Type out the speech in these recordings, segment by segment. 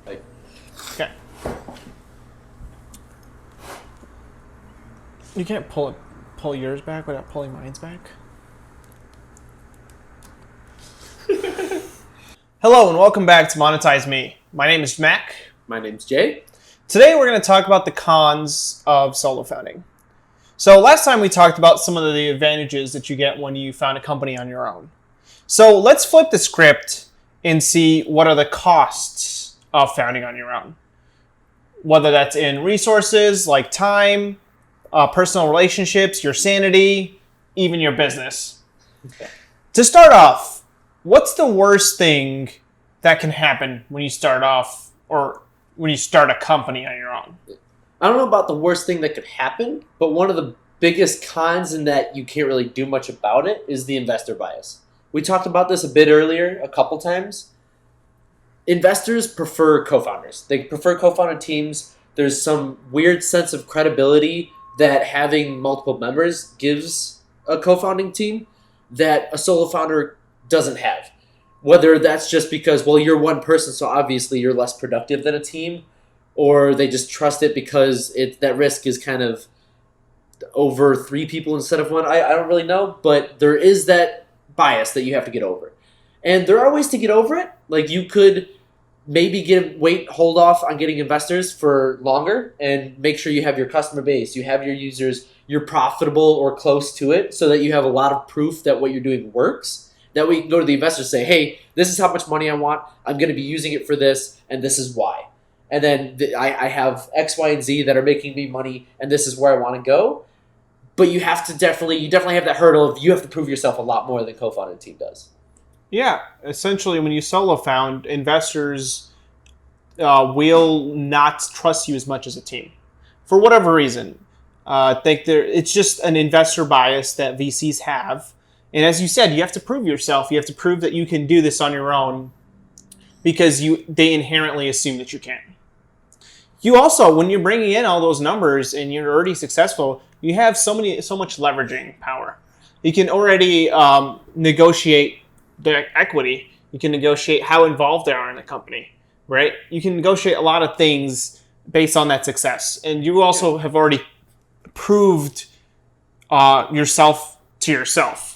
Like, Okay. You can't pull yours back without pulling mine's back. Hello and welcome back to Monetize Me. My name is Mac. my name's Jay. Today we're going to talk about the cons of solo founding. So last time we talked about some of the advantages that you get when you found a company on your own. So let's flip the script and see what are the costs of founding on your own. Whether that's in resources like time, personal relationships, your sanity, even your business. Okay. To start off, what's the worst thing that can happen when you start off or when you start a company on your own? I don't know about the worst thing that could happen, but one of the biggest cons in that you can't really do much about it is the investor bias. We talked about this a bit earlier, a couple times. Investors prefer co-founders. They prefer co-founded teams. There's some weird sense of credibility that having multiple members gives a co-founding team that a solo founder doesn't have. Whether that's just because, well, you're one person, so obviously you're less productive than a team, or they just trust it because that risk is kind of over three people instead of one. I don't really know, but there is that bias that you have to get over. And there are ways to get over it. Like you could maybe hold off on getting investors for longer and make sure you have your customer base, you have your users, you're profitable or close to it so that you have a lot of proof that what you're doing works. That we can go to the investors and say, hey, this is how much money I want. I'm going to be using it for this, and this is why. And then I have X, Y, and Z that are making me money, and this is where I want to go. But you definitely have that hurdle of you have to prove yourself a lot more than co-founded team does. Yeah, essentially when you solo found, investors will not trust you as much as a team. For whatever reason. I think it's just an investor bias that VCs have. And as you said, you have to prove yourself. You have to prove that you can do this on your own because they inherently assume that you can. You also, when you're bringing in all those numbers and you're already successful, you have so much leveraging power. You can already negotiate the equity. You can negotiate how involved they are in the company, right? You can negotiate a lot of things based on that success. And you also have already proved yourself to yourself.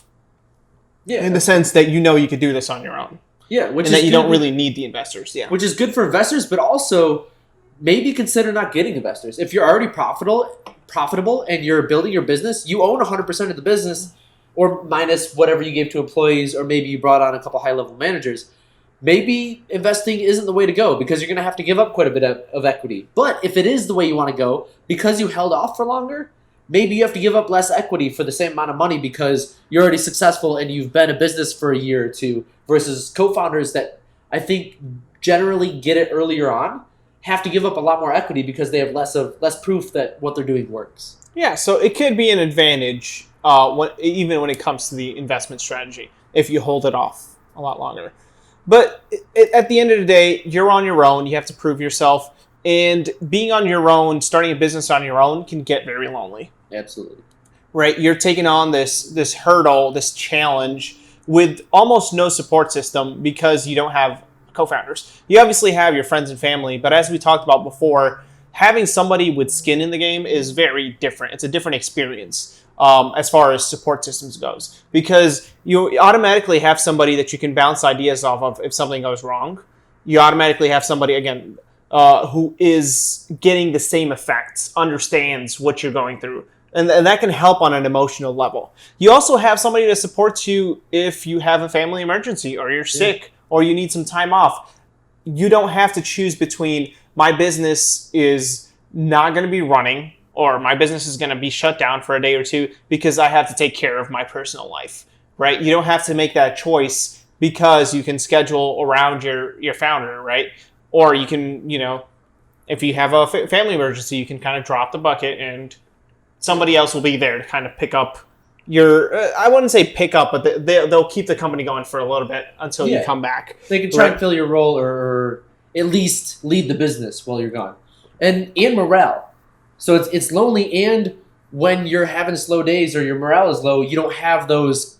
Yeah. In the sense that you could do this on your own. Yeah, and that you don't really need the investors. Yeah. Which is good for investors, but also maybe consider not getting investors. If you're already profitable and you're building your business, you own 100% of the business, or minus whatever you gave to employees, or maybe you brought on a couple high-level managers. Maybe investing isn't the way to go because you're going to have to give up quite a bit of equity. But if it is the way you want to go, because you held off for longer, maybe you have to give up less equity for the same amount of money because you're already successful and you've been a business for a year or two, versus co-founders that I think generally get it earlier on have to give up a lot more equity because they have less proof that what they're doing works. Yeah, so it could be an advantage even when it comes to the investment strategy if you hold it off a lot longer. But at the end of the day, you're on your own. You have to prove yourself. And being on your own, starting a business on your own can get very lonely. Absolutely. Right? You're taking on this hurdle, this challenge with almost no support system because you don't have co-founders. You obviously have your friends and family, but as we talked about before, having somebody with skin in the game is very different. It's a different experience as far as support systems goes because you automatically have somebody that you can bounce ideas off of if something goes wrong. You automatically have somebody, again, who is getting the same effects, understands what you're going through. And that can help on an emotional level. You also have somebody that supports you if you have a family emergency or you're sick or you need some time off. You don't have to choose between my business is not going to be running or my business is going to be shut down for a day or two because I have to take care of my personal life, right? You don't have to make that choice because you can schedule around your founder, right? Or you can, if you have a family emergency, you can kind of drop the bucket and somebody else will be there to kind of pick up I wouldn't say pick up, but they'll keep the company going for a little bit until you come back. They can try and fill your role or at least lead the business while you're gone. And morale. So it's lonely, and when you're having slow days or your morale is low, you don't have those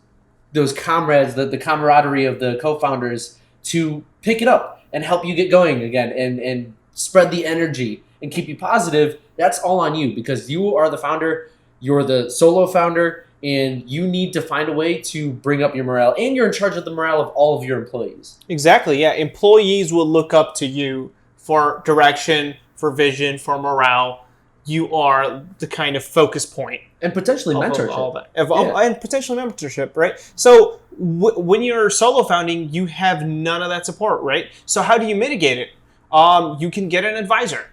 comrades, the camaraderie of the co-founders to pick it up. and help you get going again and spread the energy and keep you positive, that's all on you because you are the founder, you're the solo founder, and you need to find a way to bring up your morale, and you're in charge of the morale of all of your employees. Exactly, yeah. Employees will look up to you for direction, for vision, for morale. You are the kind of focus point. And potentially mentorship. All that. And potentially mentorship, right? So when you're solo founding, you have none of that support, right? So how do you mitigate it? You can get an advisor.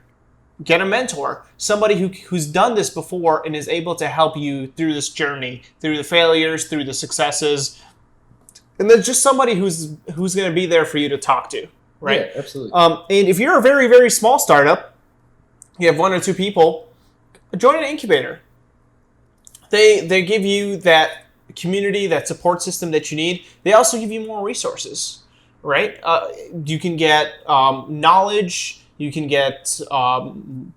Get a mentor, somebody who's done this before and is able to help you through this journey, through the failures, through the successes, and then just somebody who's going to be there for you to talk to, right? Yeah, absolutely. And if you're a very, very small startup, you have 1 or 2 people, join an incubator. They give you that community, that support system that you need. They also give you more resources, right? You can get knowledge. You can get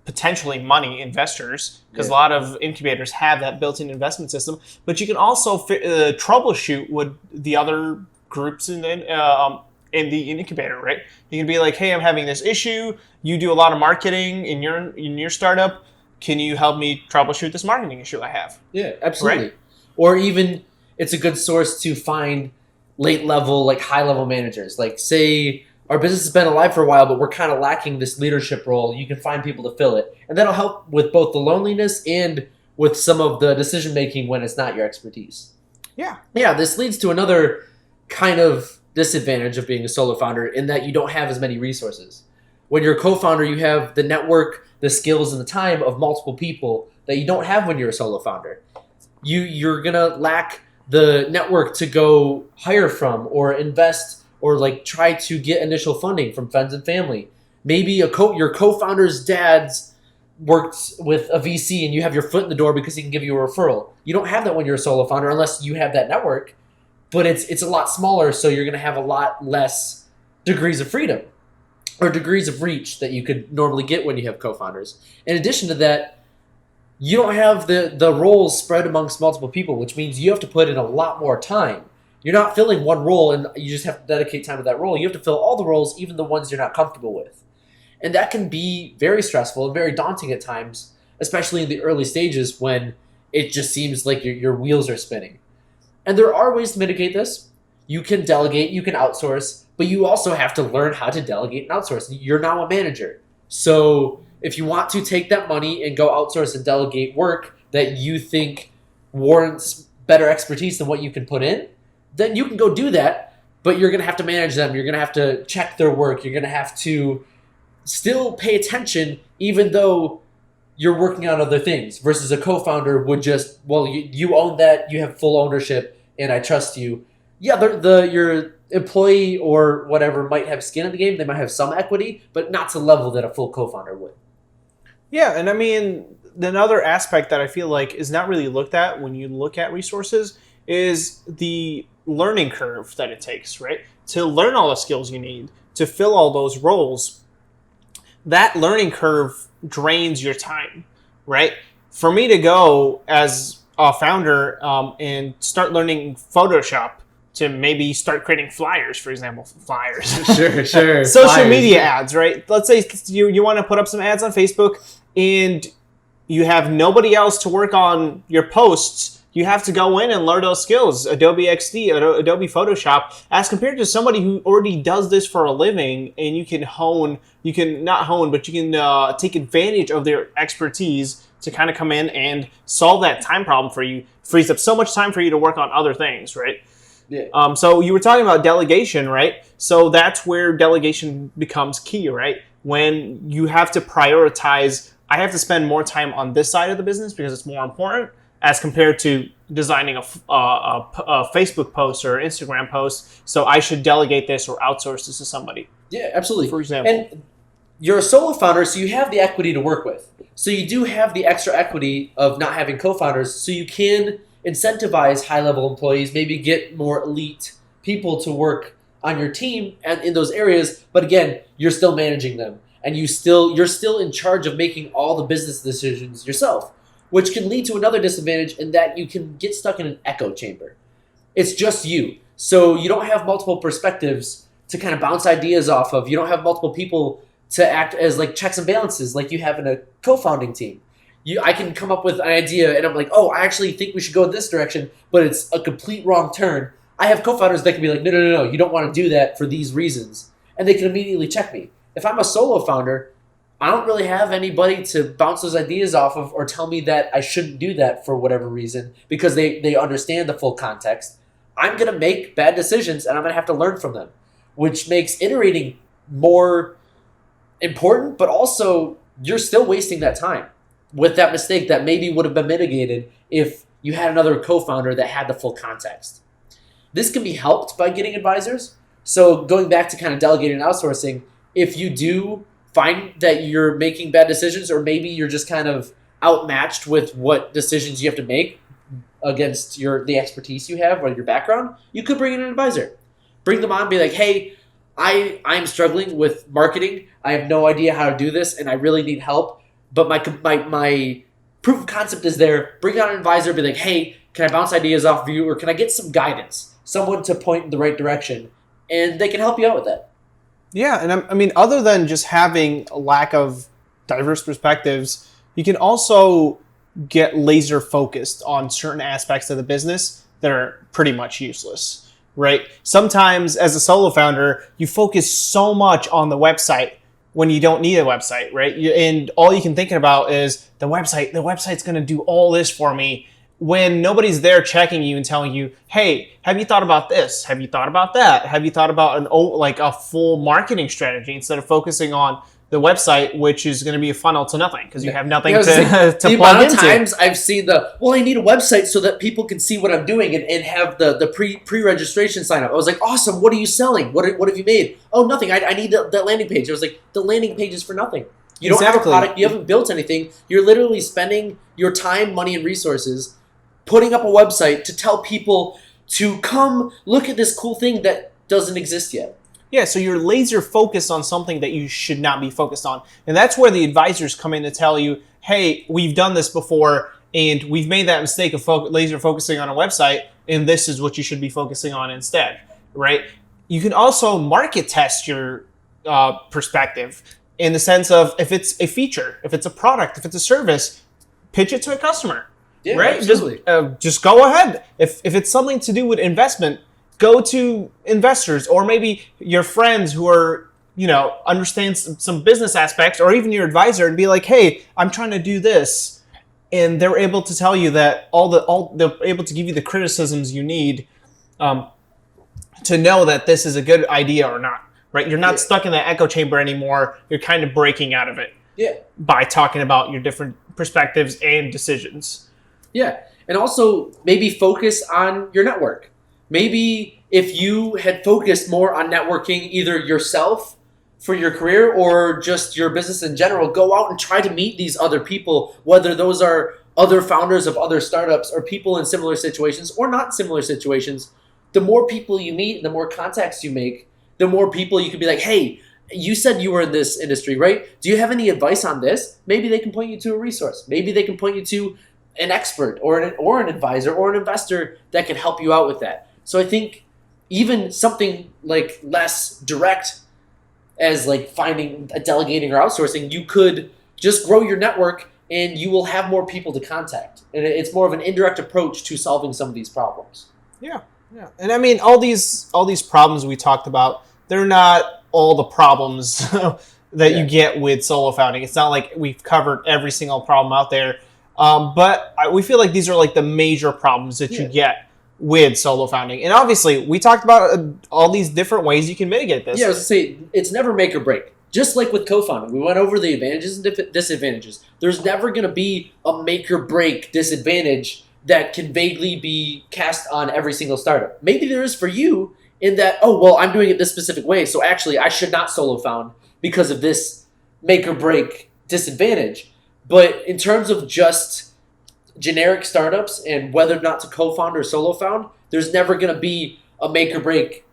potentially money, investors, because a lot of incubators have that built-in investment system. But you can also troubleshoot with the other groups in the incubator, right? You can be like, hey, I'm having this issue. You do a lot of marketing in your startup. Can you help me troubleshoot this marketing issue I have? Yeah, absolutely. Right? Or even it's a good source to find late-level, like high-level managers. Like say our business has been alive for a while, but we're kind of lacking this leadership role. You can find people to fill it. And that'll help with both the loneliness and with some of the decision-making when it's not your expertise. Yeah. Yeah, this leads to another kind of disadvantage of being a solo founder in that you don't have as many resources. When you're a co-founder, you have the network, the skills, and the time of multiple people that you don't have when you're a solo founder. You're going to lack the network to go hire from or invest or like try to get initial funding from friends and family. Maybe your co-founder's dad's worked with a VC and you have your foot in the door because he can give you a referral. You don't have that when you're a solo founder unless you have that network, but it's a lot smaller, so you're going to have a lot less degrees of freedom or degrees of reach that you could normally get when you have co-founders. In addition to that, you don't have the roles spread amongst multiple people, which means you have to put in a lot more time. You're not filling one role and you just have to dedicate time to that role. You have to fill all the roles, even the ones you're not comfortable with. And that can be very stressful and very daunting at times, especially in the early stages when it just seems like your wheels are spinning. And there are ways to mitigate this. You can delegate, you can outsource, but you also have to learn how to delegate and outsource. You're now a manager. So if you want to take that money and go outsource and delegate work that you think warrants better expertise than what you can put in, then you can go do that, but you're going to have to manage them. You're going to have to check their work. You're going to have to still pay attention even though you're working on other things versus a co-founder would just, well, you own that, you have full ownership, and I trust you. Yeah, your employee or whatever might have skin in the game. They might have some equity, but not to the level that a full co-founder would. Yeah, and I mean, another aspect that I feel like is not really looked at when you look at resources is the learning curve that it takes, right? To learn all the skills you need, to fill all those roles. That learning curve drains your time, right? For me to go as a founder and start learning Photoshop to maybe start creating flyers, for example, Sure. Social Flyers. media ads, right? Let's say you want to put up some ads on Facebook and you have nobody else to work on your posts. You have to go in and learn those skills, Adobe XD, Adobe Photoshop, as compared to somebody who already does this for a living, and you can take advantage of their expertise to kind of come in and solve that time problem for you. Frees up so much time for you to work on other things, right? Yeah. So you were talking about delegation, right? So that's where delegation becomes key, right? When you have to prioritize, I have to spend more time on this side of the business because it's more important, as compared to designing a Facebook post or Instagram post. So I should delegate this or outsource this to somebody. Yeah, absolutely. For example. And you're a solo founder, so you have the equity to work with. So you do have the extra equity of not having co-founders, so you can incentivize high-level employees, maybe get more elite people to work on your team and in those areas. But again, you're still managing them, and you're still in charge of making all the business decisions yourself, which can lead to another disadvantage in that you can get stuck in an echo chamber. It's just you. So you don't have multiple perspectives to kind of bounce ideas off of. You don't have multiple people to act as like checks and balances like you have in a co-founding team. I can come up with an idea and I'm like, oh, I actually think we should go in this direction, but it's a complete wrong turn. I have co-founders that can be like, no, you don't want to do that for these reasons. And they can immediately check me. If I'm a solo founder, I don't really have anybody to bounce those ideas off of or tell me that I shouldn't do that for whatever reason because they understand the full context. I'm going to make bad decisions and I'm going to have to learn from them, which makes iterating more important, but also you're still wasting that time with that mistake that maybe would have been mitigated if you had another co-founder that had the full context. This can be helped by getting advisors. So going back to kind of delegating and outsourcing, if you do find that you're making bad decisions or maybe you're just kind of outmatched with what decisions you have to make against the expertise you have or your background, you could bring in an advisor. Bring them on and be like, hey, I'm struggling with marketing. I have no idea how to do this and I really need help. But my proof of concept is there. Bring on an advisor, be like, hey, can I bounce ideas off of you or can I get some guidance? Someone to point in the right direction. And they can help you out with that. Yeah, and I mean, other than just having a lack of diverse perspectives, you can also get laser focused on certain aspects of the business that are pretty much useless, right? Sometimes as a solo founder, you focus so much on the website when you don't need a website, right? And all you can think about is the website's going to do all this for me, when nobody's there checking you and telling you, hey, have you thought about this? Have you thought about that? Have you thought about a full marketing strategy instead of focusing on the website, which is going to be a funnel to nothing because you have nothing to the plug amount of into. Times I've seen I need a website so that people can see what I'm doing and have the pre-registration sign up. I was like, awesome, what are you selling? What have you made? Oh, nothing. I need that landing page. I was like, the landing page is for nothing. You don't have a product. You haven't built anything. You're literally spending your time, money, and resources putting up a website to tell people to come look at this cool thing that doesn't exist yet. Yeah, so you're laser focused on something that you should not be focused on. And that's where the advisors come in to tell you, hey, we've done this before and we've made that mistake of laser focusing on a website and this is what you should be focusing on instead, right? You can also market test your perspective in the sense of if it's a feature, if it's a product, if it's a service, pitch it to a customer. Yeah, right? Absolutely. Just go ahead. If it's something to do with investment, go to investors or maybe your friends who are, understand some business aspects or even your advisor and be like, hey, I'm trying to do this. And they're able to tell you that they're able to give you the criticisms you need to know that this is a good idea or not, right? You're not stuck in the echo chamber anymore. You're kind of breaking out of it by talking about your different perspectives and decisions. Yeah, and also maybe focus on your network. Maybe if you had focused more on networking either yourself for your career or just your business in general, go out and try to meet these other people, whether those are other founders of other startups or people in similar situations or not similar situations. The more people you meet, the more contacts you make, the more people you can be like, hey, you said you were in this industry, right? Do you have any advice on this? Maybe they can point you to a resource. Maybe they can point you to an expert or an advisor or an investor that can help you out with that. So I think even something like less direct as like finding a delegating or outsourcing, you could just grow your network and you will have more people to contact. And it's more of an indirect approach to solving some of these problems. Yeah. And I mean, all these problems we talked about, they're not all the problems that you get with solo founding. It's not like we've covered every single problem out there. But we feel like these are like the major problems that you get with solo founding. And obviously, we talked about all these different ways you can mitigate this. Yeah, I was going to say, it's never make or break. Just like with co-founding, we went over the advantages and disadvantages. There's never going to be a make or break disadvantage that can vaguely be cast on every single startup. Maybe there is for you in that, oh, well, I'm doing it this specific way, so actually I should not solo found because of this make or break disadvantage. But in terms of just generic startups and whether or not to co-found or solo found, there's never going to be a make or break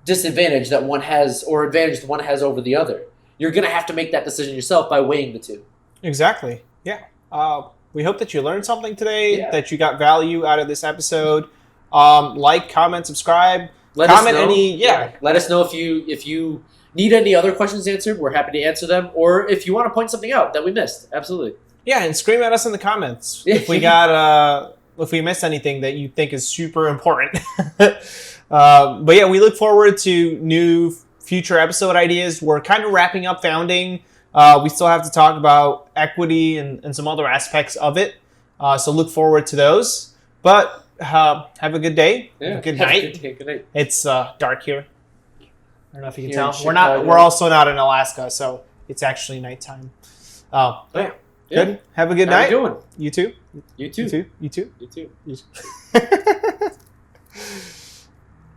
disadvantage that one has or advantage that one has over the other. You're going to have to make that decision yourself by weighing the two. Exactly. Yeah. We hope that you learned something today, that you got value out of this episode. Like, comment, subscribe. Let Comment us know. any. Let us know if you need any other questions answered. We're happy to answer them. Or if you want to point something out that we missed. Absolutely. Yeah, and scream at us in the comments if we missed anything that you think is super important. But yeah, we look forward to new future episode ideas. We're kind of wrapping up Founding. We still have to talk about equity and some other aspects of it. So look forward to those. But have a good day. Yeah. Good night. Good night. It's dark here. I don't know if you can Here in tell. Chicago. We're also not in Alaska, so it's actually nighttime. Yeah. Good. Have a good night. How you doing? You too. You too. You too. You too. You too. You too.